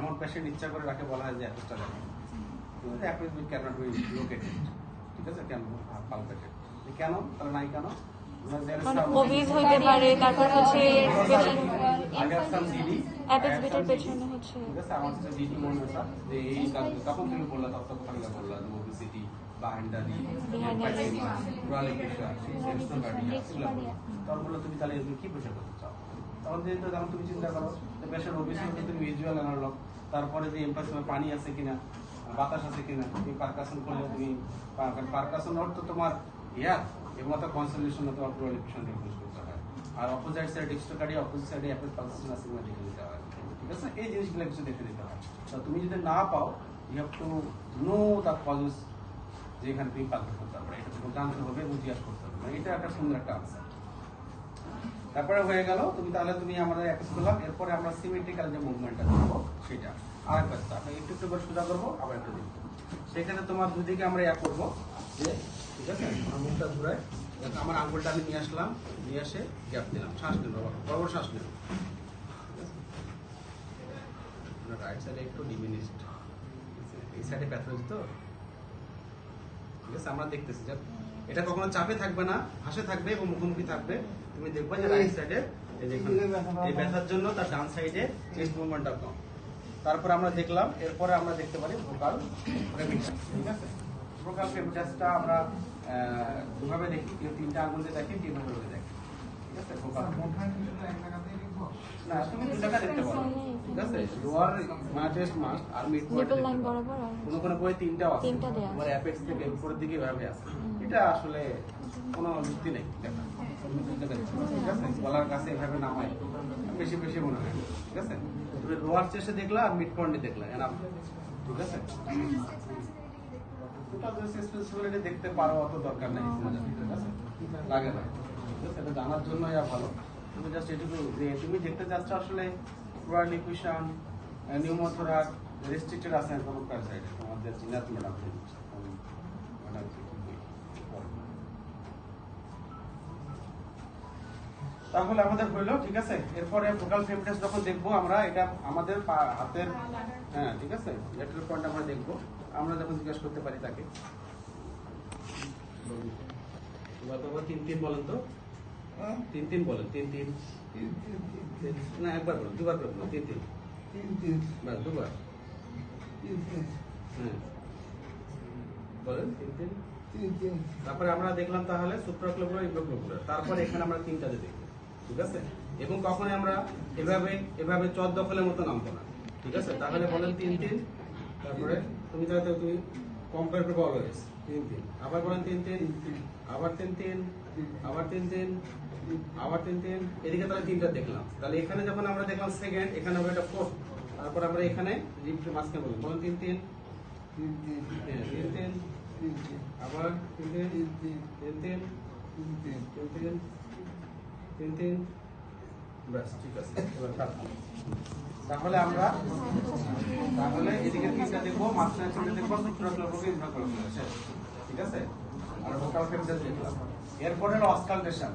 এমন পেশেন্ট ইচ্ছা করে রাখে, বলা হয় যে অ্যাপেসটা দেখে, অ্যাপেস ক্যানট বি লোকেটেড, ঠিক আছে, কেন পালপেটেড, কেন তাহলে নাই কেন, ওবিজ হইতে পারে, তারপর হচ্ছে অ্যাপেস বিটার পেছনে হচ্ছে, ঠিক আছে, আমার কাছে জিডি মনে হয় যে এই তখন তুমি বললা, তখন বললা যে ওবেসিটি বা হ্যান্ডারি, তখন বললো তুমি তাহলে এগুলো কি পয়সা করতে চাও, তখন যেহেতু তখন তুমি চিন্তা করো যে পেশেন্ট ওবেসিটি, তুমি ভিজুয়াল অ্যানালগ, তারপরে যে এমপাসে পানি আছে কিনা, বাতাস আছে কিনা, তুমি পারকাশন করলে তুমি পারকাশন অর্থ তোমার এয়ার এবং তার কনসেন্ট্রেশন তোমার পুরো লিকুইশন রিডিউস করতে হয়, আর অপোজিট সাইড এক্সট্রাকার্ডিয়া অপোজিট সাইডে অ্যাপেস পালসেশন আছে কিনা দেখে দিতে হয়, ঠিক আছে, এই জিনিসগুলো কিছু দেখে দিতে হয়। তো তুমি যদি না পাও, you have to know the causes, যেখানে তুমি পালপেট করতে পারবে, এটা তুমি জানতে হবে এবং জিজ্ঞাসা করতে হবে, এটা একটা সুন্দর একটা আনসার। তারপরে হয়ে গেল, তুমি তাহলে তুমি আমাদের অ্যাপেস করলাম, এরপরে আমরা সিমেট্রিক্যাল যে মুভমেন্টটা করবো সেটা আরেকটা আমরা একটু একটু করে সোজা করবো, আবার একটু দিন, সেখানে তোমার দুদিকে আমরা ইয়া করবো যে, ঠিক আছে, আমার মুখটা ঘুরায়, আমার আঙ্গুলটা আমি নিয়ে আসলাম, নিয়ে এসে গ্যাপ দিলাম, শ্বাস নিল, বড় শ্বাস নিল, রাইট সাইডে একটু ডিমিনিশড, এই সাইডে প্যাথোলজি তো, ঠিক আছে, আমরা দেখতেছি যে এটা কখনো চাপে থাকবে না, হাসে থাকবে এবং মুখোমুখি থাকবে, তুমি দেখবে যে রাইট সাইডে এই ব্যথার জন্য তার ডান সাইডে চেস্ট মুভমেন্টটা কম। তারপর আমরা দেখলাম, এরপরে আমরা দেখতে পারি ভোকাল ফ্রেমিটাস, ঠিক আছে, ভোকাল ফ্রেমিটাসটা আমরা দুভাবে দেখি, কেউ তিনটা আঙুল দিয়ে দেখি, কেউ ভাবে দেখি, ঠিক আছে, ভোকাল না তুমি দুটাকা দেখতে পারো, ঠিক আছে, লোয়ার মাস্ট মাস্ট আর মিড পয়েন্ট কোনো কোনো বই তিনটাও আছে, তোমার অ্যাপেক্স থেকে উপরের দিকে ভাবে আছে, এটা আসলে কোনো যুক্তি নেই দেখা, ঠিক আছে, গলার কাছে এভাবে নামায় বেশি বেশি মনে হয়, ঠিক আছে, তুমি লোয়ার চেস্টে দেখলা আর মিড পয়েন্টে দেখলা, এনাফ, ঠিক আছে, স্পেসিফিক্যালি দেখতে পারো, অত দরকার নেই, ঠিক আছে, লাগে না, ঠিক আছে, এটা জানার জন্য ভালো, তুমি জাস্ট এটুকু যে তুমি দেখতে যাচ্ছ আসলে পুরা লিকুইশন, নিউমোথোরাক্স রেস্ট্রিক্টেড আছে কোনো সাইডে, তোমাদের জিনাত ম্যাডাম, তাহলে আমাদের হইলো, ঠিক আছে, এরপরে ফোকাল ফ্রেমিটাস যখন দেখবো আমরা, এটা আমাদের হাতের, হ্যাঁ ঠিক আছে, ল্যাটারাল পয়েন্ট আমরা দেখবো, আমরা যখন জিজ্ঞাসা করতে পারি তাকে, তিন তিন বলেন তো, তিন তিন বলেন, তিন তিন না একবার বলুন, দুবার করে বলুন, তিন তিন বাস দুবার, হ্যাঁ বলেন তিন তিন। তারপরে আমরা দেখলাম তাহলে সুপ্রাক্লোবুলার, ইন্ট্রাক্লোবুলার, তারপরে এখানে আমরা তিনটাতে দেখবো, ঠিক আছে, এবং কখনোই আমরা এভাবে এভাবে চট দখলের মতো নামবো না, ঠিক আছে, তাহলে বলেন তিন তিন, তারপরে তুমি তাহলে তুমি কম্পেয়ার করবো অলওয়েজ, তিন তিন, আবার বলেন তিন তিন, আবার তিন তিন, আবার তিন তিন, আবার তিন তিন, এদিকে তাহলে তিনটা দেখলাম, তাহলে এখানে যখন আমরা দেখলাম সেকেন্ড, এখানে আমরা এটা ফোর্থ, তারপর আমরা এখানে রিপটা মাঝখানে বলবো, বলেন তিন তিন, তিন তিন, আবার তিন তিন, তিন তিন, তিন তিন, তিন তিন, ব্যাস ঠিক আছে, তাহলে আমরা তাহলে এদিকে তিনটা দেখবো, মাঝখানে তিনটা দেখবো, ঠিক আছে, আর ভোকাল ফ্রেমিটাস দেখলাম, এরপরে অসকালটেশন।